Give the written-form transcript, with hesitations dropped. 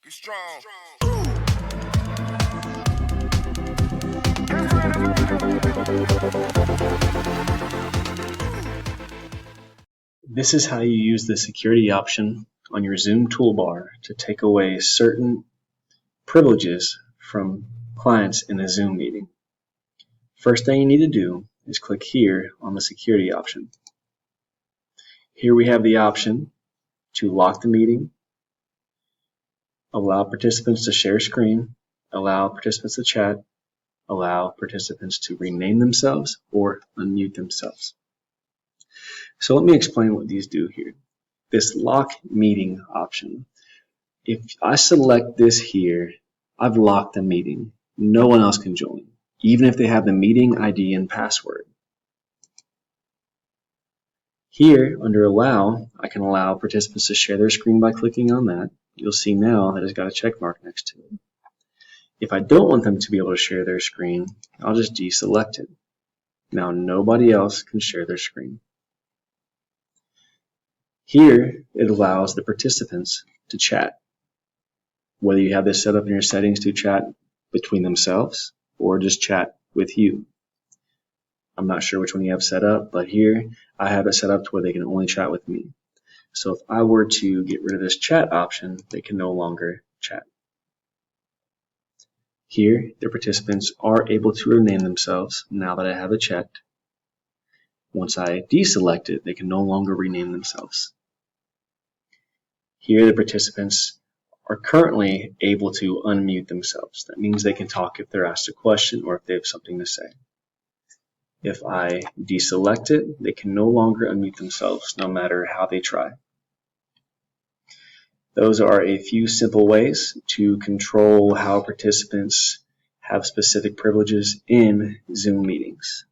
Be strong. This is how you use the security option on your Zoom toolbar to take away certain privileges from clients in a Zoom meeting. First thing you need to do is click here on the security option. Here we have the option to lock the meeting, allow participants to share screen, allow participants to chat, allow participants to rename themselves or unmute themselves. So let me explain what these do here. This lock meeting option, if I select this here, I've locked the meeting. No one else can join, even if they have the meeting ID and password. Here, under Allow, I can allow participants to share their screen by clicking on that. You'll see now that it's got a check mark next to it. If I don't want them to be able to share their screen, I'll just deselect it. Now nobody else can share their screen. Here, it allows the participants to chat. Whether you have this set up in your settings to chat between themselves or just chat with you. I'm not sure which one you have set up, but here I have it set up to where they can only chat with me. So if I were to get rid of this chat option, they can no longer chat. Here, the participants are able to rename themselves now that I have it checked. Once I deselect it, they can no longer rename themselves. Here, the participants are currently able to unmute themselves. That means they can talk if they're asked a question or if they have something to say. If I deselect it, they can no longer unmute themselves, no matter how they try. Those are a few simple ways to control how participants have specific privileges in Zoom meetings.